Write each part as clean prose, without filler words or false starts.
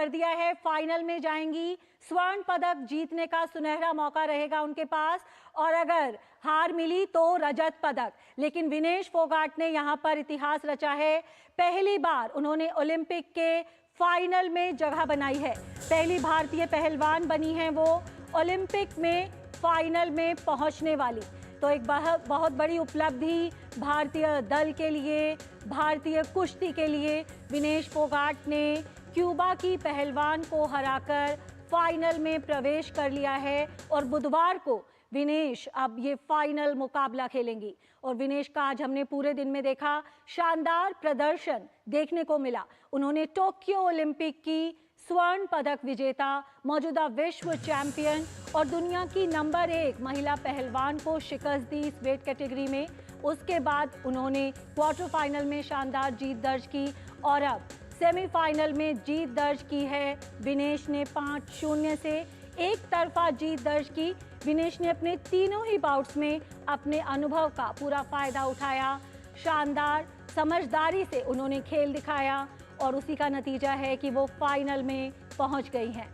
कर दिया है, फाइनल में जाएंगी, स्वर्ण पदक जीतने का सुनहरा मौका रहेगा उनके पास, और अगर हार मिली तो रजत पदक। लेकिन विनेश फोगाट ने यहाँ पर इतिहास रचा है, पहली बार उन्होंने ओलंपिक के फाइनल में जगह बनाई है, पहली भारतीय पहलवान बनी हैं वो ओलंपिक में फाइनल में पहुंचने वाली। तो एक बहुत बड़ी उपलब्धि भारतीय दल के लिए, भारतीय कुश्ती के लिए। विनेश फोगाट ने क्यूबा की पहलवान को हराकर फाइनल में प्रवेश कर लिया है और बुधवार को विनेश अब ये फाइनल मुकाबला खेलेंगी। और विनेश का आज हमने पूरे दिन में देखा, शानदार प्रदर्शन देखने को मिला। उन्होंने टोक्यो ओलंपिक की स्वर्ण पदक विजेता, मौजूदा विश्व चैंपियन और दुनिया की नंबर 1 महिला पहलवान को शिकस्त दी इस वेट कैटेगरी में। उसके बाद उन्होंने क्वार्टर फाइनल में शानदार जीत दर्ज की और अब सेमीफाइनल में जीत दर्ज की है विनेश ने 5-0 से। एक तरफा जीत दर्ज की विनेश ने अपने तीनों ही बाउट्स में अपने अनुभव का पूरा फायदा उठाया, शानदार समझदारी से उन्होंने खेल दिखाया और उसी का नतीजा है कि वो फाइनल में पहुंच गई हैं।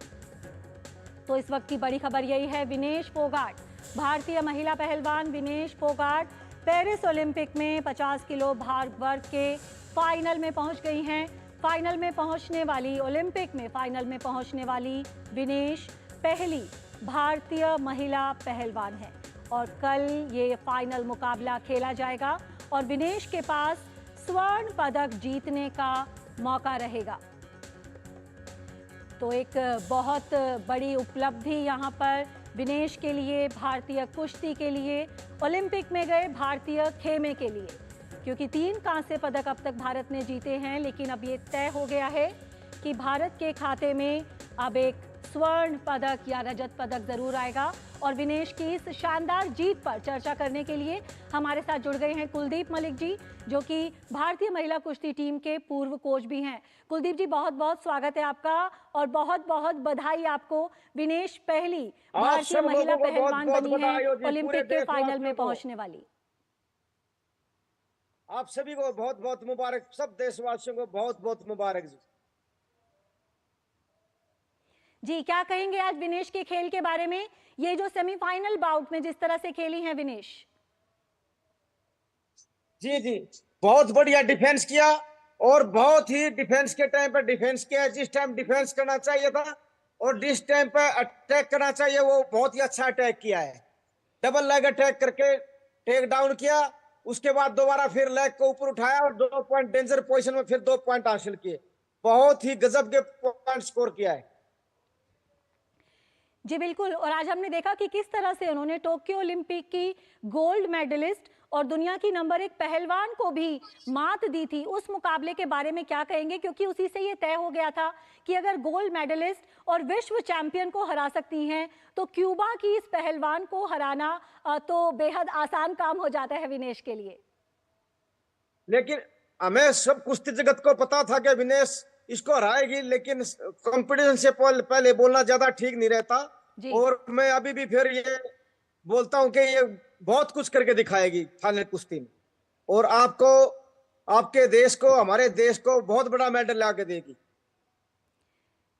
तो इस वक्त की बड़ी खबर यही है, विनेश फोगाट, भारतीय महिला पहलवान विनेश फोगाट पेरिस ओलंपिक में 50 किलो भार वर्ग के फाइनल में पहुंच गई हैं। फाइनल में पहुंचने वाली, ओलंपिक में फाइनल में पहुंचने वाली विनेश पहली भारतीय महिला पहलवान है और कल ये फाइनल मुकाबला खेला जाएगा और विनेश के पास स्वर्ण पदक जीतने का मौका रहेगा। तो एक बहुत बड़ी उपलब्धि यहाँ पर विनेश के लिए, भारतीय कुश्ती के लिए, ओलंपिक में गए भारतीय खेमे के लिए, क्योंकि 3 कांस्य पदक अब तक भारत ने जीते हैं, लेकिन अब ये तय हो गया है कि भारत के खाते में अब एक स्वर्ण पदक या रजत पदक जरूर आएगा। और विनेश की इस शानदार जीत पर चर्चा करने के लिए हमारे साथ जुड़ गए हैं कुलदीप मलिक जी, जो कि भारतीय महिला कुश्ती टीम के पूर्व कोच भी हैं। कुलदीप जी, बहुत बहुत स्वागत है आपका और बहुत बहुत बधाई आपको। विनेश पहली भारतीय महिला पहलवान बनी है ओलंपिक के फाइनल में पहुंचने वाली। आप सभी को बहुत बहुत मुबारक, सब देशवासियों को बहुत बहुत मुबारक जी। क्या कहेंगे आज विनेश के खेल के बारे में, ये जो सेमीफाइनल बाउट में जिस तरह से खेली हैं विनेश? जी जी, बहुत बढ़िया डिफेंस किया और बहुत ही डिफेंस के टाइम पर डिफेंस किया। जिस टाइम डिफेंस करना चाहिए था और जिस टाइम पर अटैक करना चाहिए वो बहुत ही अच्छा अटैक किया है। डबल लेग अटैक करके टेक डाउन किया, उसके बाद दोबारा फिर लेग को ऊपर उठाया और 2 पॉइंट डेंजर पोजीशन में फिर 2 पॉइंट हासिल किए। बहुत ही गजब के पॉइंट स्कोर किया है। जी बिल्कुल। और आज हमने देखा कि किस तरह से उन्होंने टोक्यो ओलंपिक की गोल्ड मेडलिस्ट और दुनिया की नंबर 1 पहलवान को भी मात दी थी। उस मुकाबले के बारे में क्या कहेंगे, क्योंकि उसी से ये तय हो गया था कि अगर गोल्ड मेडलिस्ट और विश्व चैंपियन को हरा सकती हैं तो क्यूबा की इस पहलवान को हराना तो बेहद आसान काम हो जाता है विनेश के लिए। लेकिन हमें सब कुश्ती जगत को पता था कि विनेश इसको हराएगी, लेकिन कंपटीशन से पहले बोलना ज्यादा ठीक नहीं रहता। और मैं अभी भी फिर ये बोलता हूं कि ये बहुत कुछ करके दिखाएगी फाइनल कुश्ती में और आपको, आपके देश को, हमारे देश को बहुत बड़ा मेडल ला के देगी।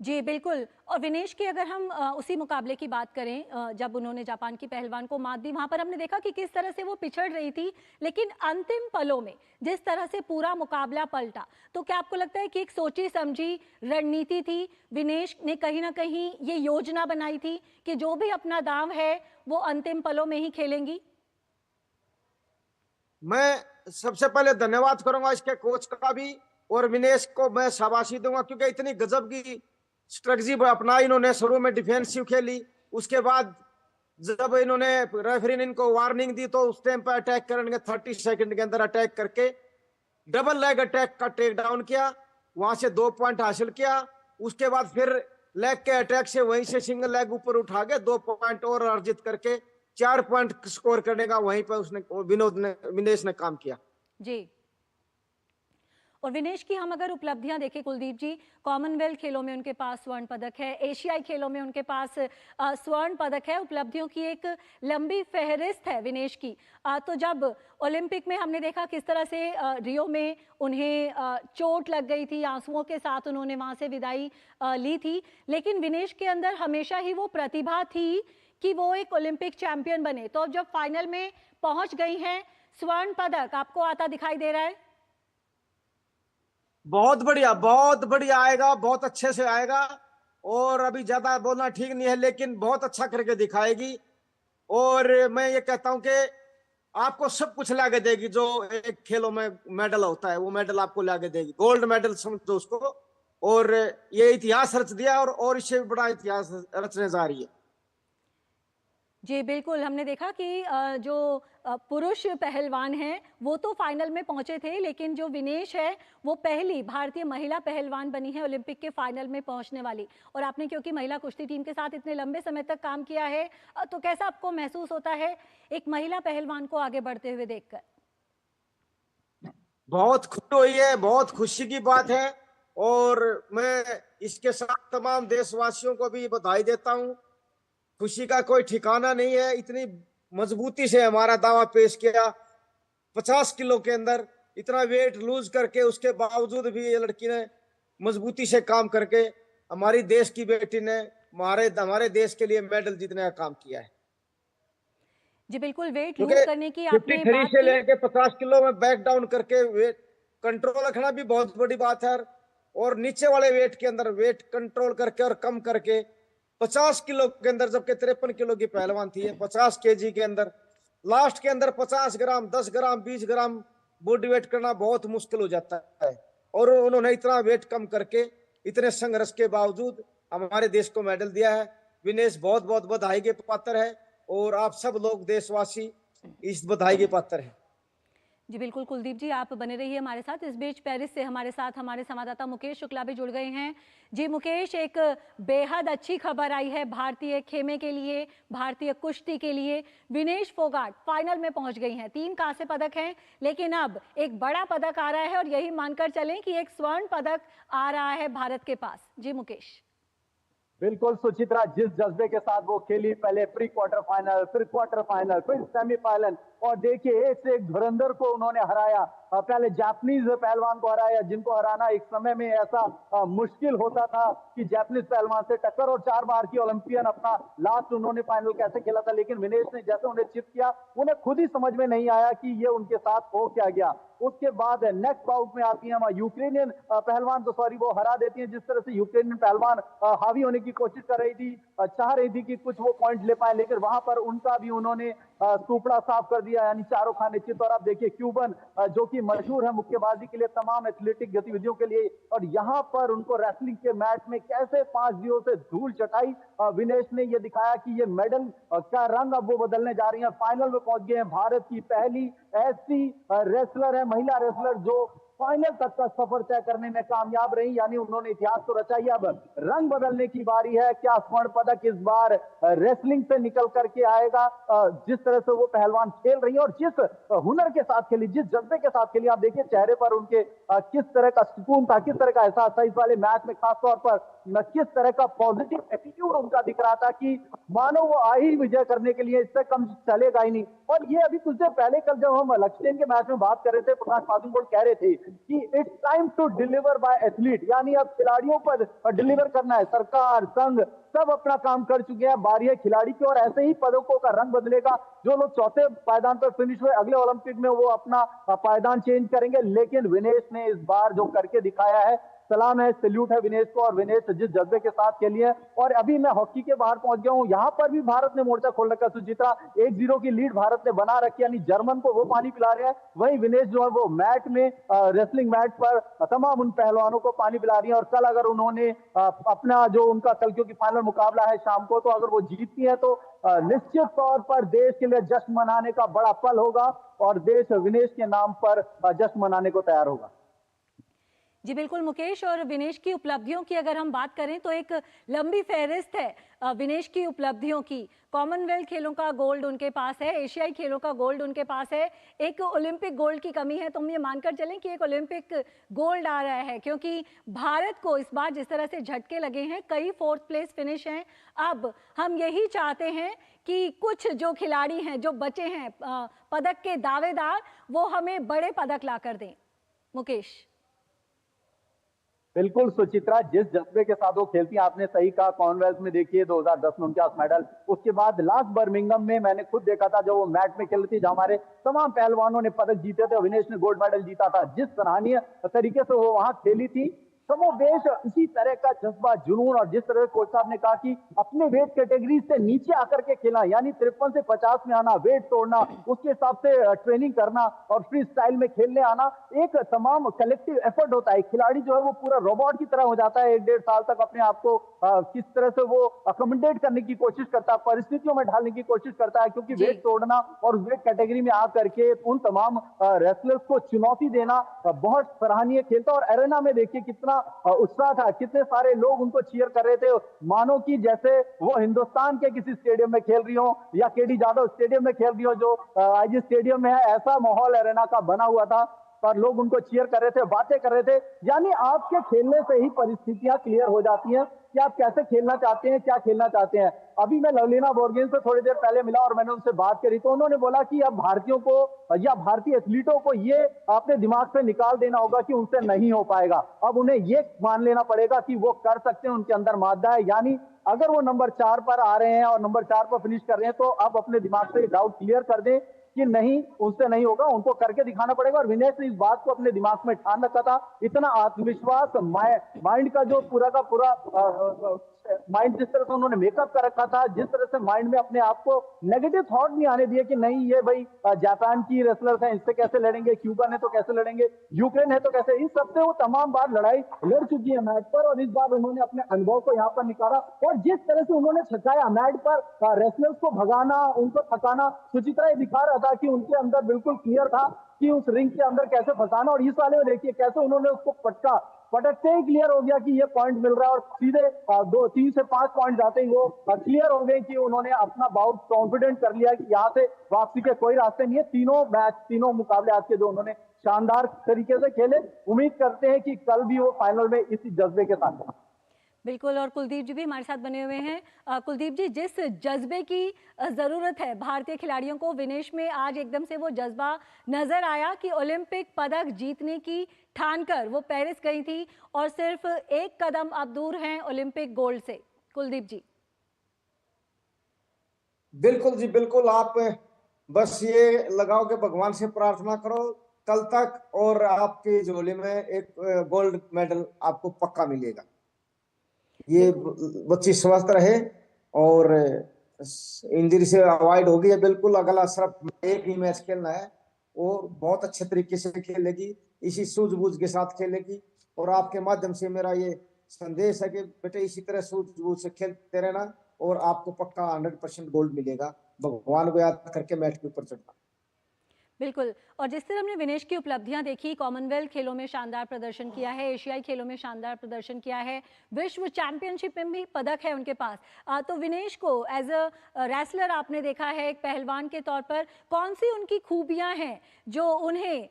जी बिल्कुल। और विनेश की अगर हम उसी मुकाबले की बात करें, जब उन्होंने जापान की पहलवान को मात दी, वहां पर हमने देखा कि किस तरह से वो पिछड़ रही थी, लेकिन अंतिम पलों में जिस तरह से पूरा मुकाबला पलटा, तो क्या आपको लगता है कि एक सोची समझी रणनीति थी? विनेश ने कहीं ना कहीं ये योजना बनाई थी कि जो भी अपना दांव है वो अंतिम पलों में ही खेलेंगी? मैं सबसे पहले धन्यवाद करूंगा इसके कोच का भी और विनेश को मैं शाबाशी दूंगा, क्योंकि इतनी गजब की स्ट्रेटजी अपना इन्होंने। शुरू में डिफेंसिव खेली, उसके बाद जब इन्होंने रेफरी ने इनको वार्निंग दी तो उस टाइम पर अटैक करेंगे, 30 सेकंड के अंदर अटैक करके डबल लेग अटैक का टेक डाउन किया, वहां से 2 पॉइंट हासिल किया। उसके बाद फिर लेग के अटैक से वहीं से सिंगल लेग ऊपर उठा के 2 पॉइंट और अर्जित करके 4 पॉइंट स्कोर करने का वहीं पर उसने विनेश ने काम किया। जी। और विनेश की हम अगर उपलब्धियां देखें कुलदीप जी, कॉमनवेल्थ खेलों में उनके पास स्वर्ण पदक है, एशियाई खेलों में उनके पास स्वर्ण पदक है, उपलब्धियों की एक लंबी फहरिस्त है विनेश की। तो जब ओलंपिक में हमने देखा किस तरह से रियो में उन्हें चोट लग गई थी, आंसुओं के साथ उन्होंने वहां से विदाई ली थी, लेकिन विनेश के अंदर हमेशा ही वो प्रतिभा थी कि वो एक ओलंपिक चैंपियन बने। तो अब जब फाइनल में पहुंच गई हैं, स्वर्ण पदक आपको आता दिखाई दे रहा है? बहुत बढ़िया आएगा, बहुत अच्छे से आएगा। और अभी ज्यादा बोलना ठीक नहीं है, लेकिन बहुत अच्छा करके दिखाएगी। और मैं ये कहता हूं कि आपको सब कुछ लाके देगी, जो एक खेलों में मेडल होता है वो मेडल आपको लाके देगी, गोल्ड मेडल समझो उसको। और ये इतिहास रच दिया, और इससे भी बड़ा इतिहास रचने जा रही है। जी बिल्कुल, हमने देखा कि जो पुरुष पहलवान हैं वो तो फाइनल में पहुंचे थे, लेकिन जो विनेश है वो पहली भारतीय महिला पहलवान बनी है ओलंपिक के फाइनल में पहुंचने वाली। और आपने क्योंकि महिला कुश्ती टीम के साथ इतने लंबे समय तक काम किया है, तो कैसा आपको महसूस होता है एक महिला पहलवान को आगे बढ़ते हुए देखकर? बहुत खुशी हुई है, बहुत खुशी की बात है। और मैं इसके साथ तमाम देशवासियों को भी बधाई देता हूं। खुशी का कोई ठिकाना नहीं है, इतनी मजबूती से हमारा दावा पेश किया। 50 किलो के अंदर इतना वेट लूज करके, उसके बावजूद भी ये लड़की ने मजबूती से काम करके हमारी देश की बेटी ने हमारे हमारे देश के लिए मेडल जीतने का काम किया है। जी बिल्कुल, वेट क्योंकि लूज करने की आपने 53 बात से की। लेके 50 किलो में बैक डाउन करके वेट कंट्रोल रखना भी बहुत बड़ी बात है। और नीचे वाले वेट के अंदर वेट कंट्रोल करके और कम करके 50 किलो के अंदर, जबकि 53 किलो की पहलवान थी, 50 केजी के अंदर लास्ट के अंदर 50 ग्राम, 10 ग्राम, 20 ग्राम बॉडी वेट करना बहुत मुश्किल हो जाता है। और उन्होंने इतना वेट कम करके इतने संघर्ष के बावजूद हमारे देश को मेडल दिया है। विनेश बहुत बहुत बधाई के पात्र है, और आप सब लोग देशवासी इस बधाई के पात्र हैं। जी बिल्कुल कुलदीप जी, आप बने रहिए हमारे साथ। इस बीच पेरिस से हमारे साथ हमारे संवाददाता मुकेश शुक्ला भी जुड़ गए हैं। जी मुकेश, एक बेहद अच्छी खबर आई है भारतीय खेमे के लिए, भारतीय कुश्ती के लिए। विनेश फोगाट फाइनल में पहुंच गई हैं, 3 कांस्य पदक हैं, लेकिन अब एक बड़ा पदक आ रहा है और यही मानकर चलें कि एक स्वर्ण पदक आ रहा है भारत के पास। जी मुकेश। बिल्कुल सुचित्रा, जिस जज्बे के साथ वो खेली, पहले प्री क्वार्टर फाइनल, फिर क्वार्टर फाइनल, फिर सेमीफाइनल, और देखिए एक से एक धुरंधर को उन्होंने हराया। पहले जापानीज पहलवान को हराया, जिनको हराना एक समय में ऐसा मुश्किल होता था कि जापानीज पहलवान से टक्कर, और 4 बार की ओलंपियन अपना लास्ट उन्होंने फाइनल कैसे खेला था। लेकिन विनेश ने जैसे उन्हें चिप किया, उन्हें खुद ही समझ में नहीं आया कि ये उनके साथ हो क्या गया। उसके बाद नेक्स्ट बाउट में आती है यूक्रेनियन पहलवान, तो सॉरी वो हरा देती है। जिस तरह से यूक्रेनियन पहलवान हावी होने की कोशिश कर रही थी, चाह रही थी कि कुछ वो पॉइंट ले पाए, लेकिन वहां पर उनका भी उन्होंने सुपड़ा साफ कर दिया, यानी चारों खाने चित। और आप देखिए क्यूबन जो कि मशहूर है मुक्केबाजी के लिए, तमाम एथलेटिक गतिविधियों के लिए, और यहाँ पर उनको रेसलिंग के मैच में कैसे 5-0 से धूल चटाई। विनेश ने ये दिखाया कि ये मेडल का रंग अब वो बदलने जा रही है। फाइनल में पहुंच गए हैं, भारत की पहली ऐसी रेसलर है, महिला रेसलर, जो फाइनल तक का सफर तय करने में कामयाब रही, यानी उन्होंने इतिहास तो रचा ही। अब रंग बदलने की बारी है। क्या स्वर्ण पदक इस बार रेसलिंग से निकल करके आएगा? जिस तरह से वो पहलवान खेल रही है और जिस हुनर के साथ खेली, जिस जज्बे के साथ खेली, आप देखिए चेहरे पर उनके किस तरह का सुकून था, किस तरह का एहसास था इस वाले मैच में, खासतौर पर किस तरह का पॉजिटिव एटीट्यूड उनका दिख रहा था कि मानो वो आई विजय करने के लिए, इससे कम चलेगा ही नहीं। और ये अभी कुछ देर पहले, कल जब हम लक्ष्यसेन के मैच में बात कर रहे थे, प्रकाश पादुकोण कह रहे थे कि it's time to deliver by athlete, यानी अब खिलाड़ियों पर डिलीवर करना है। सरकार, संघ सब अपना काम कर चुके हैं, बारी है खिलाड़ी की। और ऐसे ही पदकों का रंग बदलेगा। जो लोग चौथे पायदान पर फिनिश हुए, अगले ओलंपिक में वो अपना पायदान चेंज करेंगे। लेकिन विनेश ने इस बार जो करके दिखाया है, सलाम है, सैल्यूट है विनेश को। और विनेश जिस जज्बे के साथ खेली है, और अभी मैं हॉकी के बाहर पहुंच गया हूं, यहां पर भी भारत ने मोर्चा खोल रखा। सुचित्रा, 1-0 की लीड भारत ने बना रखी, यानी जर्मन को वो पानी पिला रहे हैं, वहीं विनेश जो है वो मैट में, रेसलिंग मैट पर तमाम उन पहलवानों को पानी पिला रही है। और कल अगर उन्होंने अपना जो उनका कल, क्योंकि फाइनल मुकाबला है शाम को, तो अगर वो जीतती है तो निश्चित तौर पर देश के लिए जश्न मनाने का बड़ा पल होगा, और देश विनेश के नाम पर जश्न मनाने को तैयार होगा। जी बिल्कुल मुकेश, और विनेश की उपलब्धियों की अगर हम बात करें तो एक लंबी फहरिस्त है विनेश की उपलब्धियों की। कॉमनवेल्थ खेलों का गोल्ड उनके पास है, एशियाई खेलों का गोल्ड उनके पास है, एक ओलंपिक गोल्ड की कमी है। तो हम ये मानकर चलें कि एक ओलंपिक गोल्ड आ रहा है, क्योंकि भारत को इस बार जिस तरह से झटके लगे हैं, कई 4th प्लेस फिनिश हैं। अब हम यही चाहते हैं कि कुछ जो खिलाड़ी हैं जो बचे हैं पदक के दावेदार, वो हमें बड़े पदक ला कर दें। मुकेश। बिल्कुल सुचित्रा, जिस जज्बे के साथ वो खेलती हैं, आपने सही कहा। कॉमनवेल्थ में देखिए 2010 में 49 मेडल, उसके बाद लास्ट बर्मिंघम में मैंने खुद देखा था जब वो मैट में खेलती थी, जहां हमारे तमाम पहलवानों ने पदक जीते थे, विनेश ने गोल्ड मेडल जीता था। जिस सराहनीय तरीके से वो वहां खेली थी, समोवेश इसी तरह का जज्बा, जुनून, और जिस तरह कोच साहब ने कहा कि अपने वेट कैटेगरी से नीचे आकर के खेला, यानी 53 से 50 में आना, वेट तोड़ना, उसके हिसाब से ट्रेनिंग करना और फ्री स्टाइल में खेलने आना, एक तमाम कलेक्टिव एफर्ट होता है। खिलाड़ी जो है वो पूरा रोबोट की तरह हो जाता है, 1-1.5 साल तक अपने आप को किस तरह से वो अकोमोडेट करने की कोशिश करता है, परिस्थितियों में ढालने की कोशिश करता है, क्योंकि वेट तोड़ना और उस वेट कैटेगरी में आकर के उन तमाम रेसलर्स को चुनौती देना बहुत सराहनीय खेलता। और एरेना में देखिए कितना उत्साह था, कितने सारे लोग उनको चीयर कर रहे थे, मानो कि जैसे वो हिंदुस्तान के किसी स्टेडियम में खेल रही हो या केडी जाधव स्टेडियम में खेल रही हो, जो आईजी स्टेडियम में है। ऐसा माहौल एरेना का बना हुआ था, पर लोग उनको चीयर कर रहे थे, बातें कर रहे थे। यानी आपके खेलने से ही परिस्थितियां क्लियर हो जाती हैं कि आप कैसे खेलना चाहते हैं, क्या खेलना चाहते हैं। अभी मैं लवलीना बोर्गेन से थोड़ी देर पहले मिला और मैंने उनसे बात करी, तो उन्होंने बोला कि अब भारतीयों को या भारतीय एथलीटों को ये अपने दिमाग से निकाल देना होगा कि उनसे नहीं हो पाएगा। अब उन्हें ये मान लेना पड़ेगा कि वो कर सकते हैं, उनके अंदर मादा है। यानी अगर वो नंबर 4 पर आ रहे हैं और नंबर 4 पर फिनिश कर रहे हैं, तो अब अपने दिमाग से डाउट क्लियर कर दें कि नहीं, उनसे नहीं होगा, उनको करके दिखाना पड़ेगा। और विनेश ने इस बात को अपने दिमाग में ठान रखा था। इतना आत्मविश्वास, माइंड का जो पूरा का पूरा माइंड जिस तरह से उन्होंने मेकअप कर रखा था, जिस तरह से माइंड में अपने आप को नेगेटिव थॉट नहीं आने दिए कि नहीं ये भाई जापान की रेसलर्स हैं, इससे कैसे लड़ेंगे, क्यूबा है तो कैसे लड़ेंगे, यूक्रेन है तो कैसे, इस सब से वो तमाम बार लड़ाई लड़ चुकी है मैट पर, और इस बार उन्होंने अपने अनुभव को यहाँ पर निकाला। और जिस तरह से उन्होंने छकाया मैट पर, रेसलर्स को भगाना, उनको थकाना, सुचित्रा ये दिखा रहा था कि उनके अंदर बिल्कुल क्लियर था कि उस रिंग के अंदर कैसे फंसाना। और इस वाले में देखिए कैसे उन्होंने उसको पटकते ही क्लियर हो गया कि ये पॉइंट मिल रहा है, और सीधे 3 से 5 पॉइंट जाते ही वो क्लियर हो गए कि उन्होंने अपना बाउट कॉन्फिडेंट कर लिया कि यहाँ से वापसी के कोई रास्ते नहीं है। तीनों मुकाबले आज के जो उन्होंने शानदार तरीके से खेले, उम्मीद करते हैं कि कल भी वो फाइनल में इसी जज्बे के साथ। बिल्कुल, और कुलदीप जी भी हमारे साथ बने हुए हैं। कुलदीप जी, जिस जज्बे की ज़रूरत है भारतीय खिलाड़ियों को, विनेश में आज एकदम से वो जज्बा नजर आया कि ओलंपिक पदक जीतने की ठान कर वो पेरिस गई थी और सिर्फ एक कदम अब दूर हैं ओलंपिक गोल्ड से। कुलदीप जी। बिल्कुल जी बिल्कुल, आप बस ये लगाओ कि भगवान से प्रार्थना करो कल तक, और आपकी झोली में एक गोल्ड मेडल आपको पक्का मिलेगा। ये बच्ची स्वस्थ रहे और इंजरी से अवॉइड होगी। बिल्कुल अगला सिर्फ एक ही मैच खेलना है, वो बहुत अच्छे तरीके से खेलेगी, इसी सूझबूझ के साथ खेलेगी। और आपके माध्यम से मेरा ये संदेश है कि बेटे इसी तरह सूझबूझ से खेलते रहना और आपको पक्का 100% गोल्ड मिलेगा। भगवान को याद करके मैच के ऊपर चढ़ना। बिल्कुल, और जिस तरह हमने विनेश की उपलब्धियां देखी, कॉमनवेल्थ खेलों में शानदार प्रदर्शन किया है, एशियाई खेलों में शानदार प्रदर्शन किया है, विश्व चैंपियनशिप में भी पदक है उनके पास। तो विनेश को एज अ रेसलर आपने देखा है, एक पहलवान के तौर पर कौन सी उनकी खूबियां हैं जो उन्हें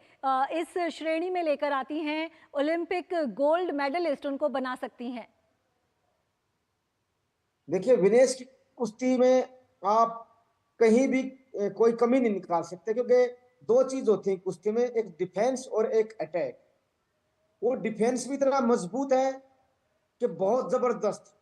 इस श्रेणी में लेकर आती हैं, ओलंपिक गोल्ड मेडलिस्ट उनको बना सकती हैं? देखिए, विनेश की कुश्ती में आप कहीं भी कोई कमी नहीं निकाल सकते, क्योंकि दो चीज होती है कुश्ती में, एक डिफेंस और एक अटैक। वो डिफेंस भी इतना मजबूत है कि बहुत जबरदस्त,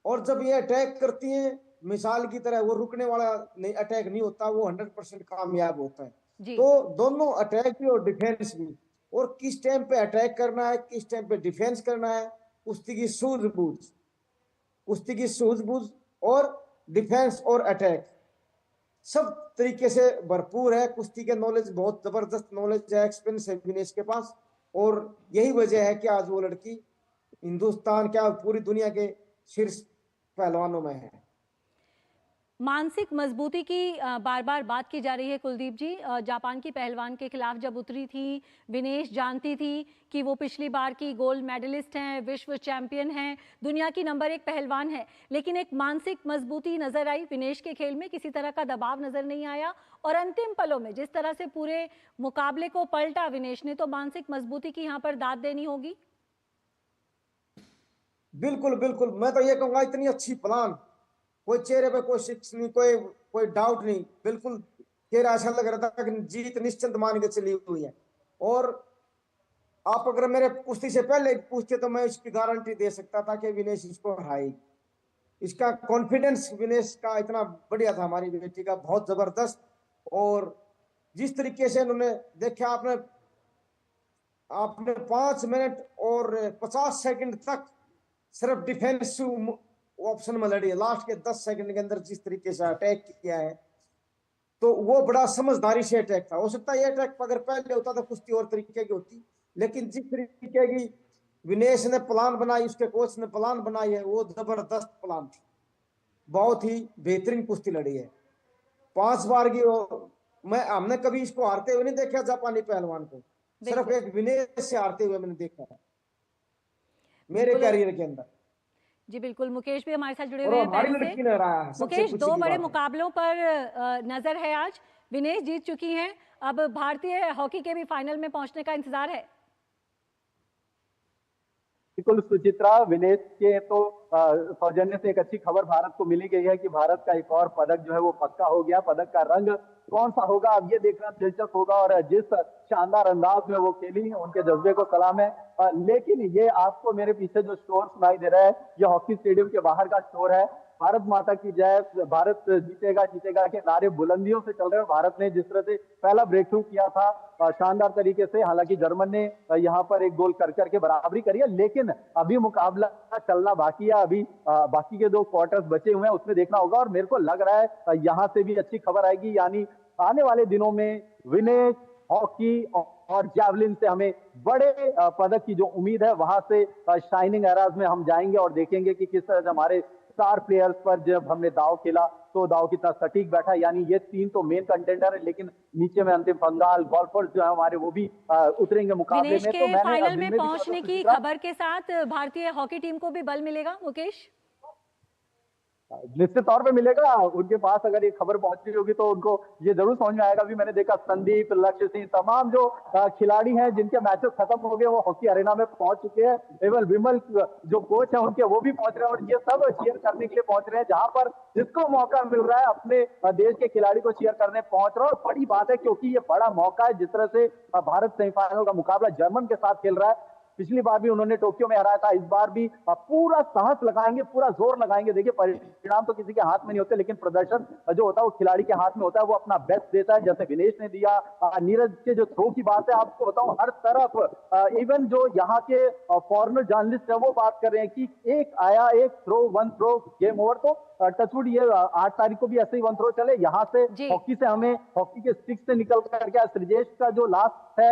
और जब ये अटैक करती है मिसाल की तरह, वो रुकने वाला नहीं, अटैक नहीं होता, वो 100% कामयाब होता है। तो दोनों अटैक भी और डिफेंस भी, और किस टाइम पे अटैक करना है, किस टाइम पे डिफेंस करना है, कुश्ती की सूझबूझ और डिफेंस और अटैक सब तरीके से भरपूर है। कुश्ती के नॉलेज, बहुत जबरदस्त नॉलेज है, एक्सपीरियंस है विनेश के पास, और यही वजह है कि आज वो लड़की हिंदुस्तान क्या पूरी दुनिया के शीर्ष पहलवानों में है। मानसिक मजबूती की बार बार बात की जा रही है कुलदीप जी। जापान की पहलवान के खिलाफ जब उतरी थी विनेश, जानती थी कि वो पिछली बार की गोल्ड मेडलिस्ट हैं, विश्व चैंपियन हैं, दुनिया की नंबर 1 पहलवान है, लेकिन एक मानसिक मजबूती नजर आई विनेश के खेल में। किसी तरह का दबाव नजर नहीं आया और अंतिम पलों में जिस तरह से पूरे मुकाबले को पलटा विनेश ने, तो मानसिक मजबूती की यहाँ पर दाद देनी होगी। बिल्कुल बिल्कुल, मैं तो ये कहूंगा इतनी अच्छी प्लान, कोई चेहरे पे कोई शिक्ष नहीं, कोई कोई डाउट नहीं, बिल्कुल चेहरा ऐसा लग रहा था कि जीत निश्चित मान के चली हुई है। और आप अगर मेरे कुश्ती से पहले पूछते तो मैं इसकी गारंटी दे सकता था कि विनेश इसको हराएगी। इसका कॉन्फिडेंस विनेश का इतना बढ़िया था, हमारी बेटी का बहुत जबरदस्त। और जिस तरीके से उन्होंने देखा, आपने आपने 5 मिनट और 50 सेकंड तक सिर्फ डिफेंसिव ऑप्शन में लड़ी है। लास्ट के 10 सेकंड के अंदर जिस तरीके से अटैक किया है, तो वो बड़ा समझदारी से अटैक था। हो सकता है ये अटैक अगर पहले होता तो कुश्ती और तरीके की होती, लेकिन जिस तरीके की विनेश ने प्लान बनाई, उसके कोच ने प्लान बनाई है, वो जबरदस्त प्लान थी। बहुत ही बेहतरीन कुश्ती लड़ी है। 5 बार की हमने कभी इसको हारते हुए नहीं देखा जापानी पहलवान को, सिर्फ एक विनेश से हारते हुए मैंने देखा है मेरे करियर के अंदर। जी बिल्कुल, मुकेश भी हमारे साथ जुड़े हुए हैं हमारी पहले लड़की से। ने रहा है। मुकेश, 2 बड़े मुकाबलों पर नजर है आज। विनेश जीत चुकी हैं, अब भारतीय हॉकी के भी फाइनल में पहुंचने का इंतजार है। बिल्कुल सुचित्रा, विनेश के तो सौजन्य से एक अच्छी खबर भारत को मिली गई है कि भारत का एक और पदक जो है वो पक्का हो गया। पदक का रंग कौन सा होगा अब ये देखना दिलचस्प होगा, और जिस शानदार अंदाज में वो खेली उनके जज्बे को सलाम है। लेकिन ये आपको मेरे पीछे जो शोर सुनाई दे रहा है, ये हॉकी स्टेडियम के बाहर का शोर है। भारत माता की जय, भारत जीतेगा जीतेगा के नारे बुलंदियों से चल रहे हैं। भारत ने जिस तरह से पहला ब्रेक थ्रू किया था शानदार तरीके से, हालांकि जर्मन ने यहाँ पर एक गोल कर करके बराबरी करी है, लेकिन अभी मुकाबला चलना बाकी है। अभी बाकी के 2 क्वार्टर्स बचे हुए हैं, उसमें देखना होगा। और मेरे को लग रहा है यहाँ से भी अच्छी खबर आएगी, यानी आने वाले दिनों में विनेश, हॉकी और जैवलिन से हमें बड़े पदक की जो उम्मीद है, वहां से शाइनिंग एराज में हम जाएंगे और देखेंगे कि किस तरह से हमारे स्टार प्लेयर्स पर जब हमने दाव खेला तो दाव कितना सटीक बैठा। यानी ये 3 तो मेन कंटेंडर है, लेकिन नीचे में अंतिम बंगाल गोल्फर्स जो है हमारे, वो भी उतरेंगे मुकाबले में। तो मैंने फाइनल में पहुंचने की खबर के साथ भारतीय हॉकी टीम को भी बल मिलेगा मुकेश? निश्चित तौर पे मिलेगा। उनके पास अगर ये खबर पहुंच रही होगी तो उनको ये जरूर समझ में आएगा। अभी मैंने देखा संदीप, लक्ष्य सिंह, तमाम जो खिलाड़ी हैं जिनके मैचेस खत्म हो गए वो हॉकी अरेना में पहुंच चुके हैं। एवं विमल जो कोच है उनके, वो भी पहुंच रहे हैं, और ये सब चीयर करने के लिए पहुंच रहे हैं। जहां पर जिसको मौका मिल रहा है अपने देश के खिलाड़ी को चीयर करने पहुंच रहा है। और बड़ी बात है क्योंकि ये बड़ा मौका है। जिस तरह से भारत सेमीफाइनल का मुकाबला जर्मन के साथ खेल रहा है, पिछली बार भी उन्होंने टोक्यो में हराया था, इस बार भी पूरा साहस लगाएंगे, पूरा जोर लगाएंगे। देखिए परिणाम तो किसी के हाथ में नहीं होते, लेकिन प्रदर्शन जो होता है वो खिलाड़ी के हाथ में होता है। वो अपना बेस्ट देता है, जैसे विनेश ने दिया। नीरज के जो थ्रो की बात है, आपको बताऊं हर तरफ इवन जो यहाँ के फॉरेनर जर्नलिस्ट है वो बात कर रहे हैं कि एक आया, एक थ्रो, 1 थ्रो, गेम ओवर। तो टचवुड ये 8 तारीख को भी ऐसे ही 1 थ्रो चले। यहाँ से हॉकी से हमें हॉकी के स्टिक से निकल कर गया। श्रीजेश का जो लास्ट है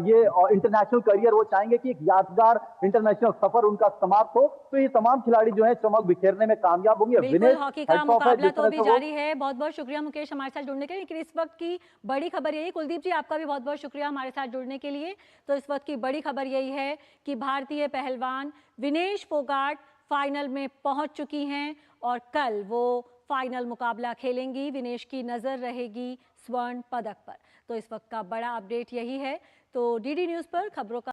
ये इंटरनेशनल करियर, वो चाहेंगे कि एक यादगार इंटरनेशनल सफर उनका समाप्त हो। तो ये तमाम खिलाड़ी जो है चमक बिखेरने में कामयाब होंगे। बिल्कुल, हॉकी का मुकाबला तो अभी जारी है। बहुत बहुत शुक्रिया मुकेश हमारे साथ जुड़ने के लिए। लेकिन इस वक्त की बड़ी खबर यही, कुलदीप जी आपका भी बहुत बहुत शुक्रिया हमारे साथ जुड़ने के लिए। तो इस वक्त की बड़ी खबर यही है कि भारतीय पहलवान विनेश फोगाट फाइनल में पहुंच चुकी हैं और कल वो फाइनल मुकाबला खेलेंगी। विनेश की नजर रहेगी स्वर्ण पदक पर। तो इस वक्त का बड़ा अपडेट यही है। तो डीडी न्यूज़ पर खबरों का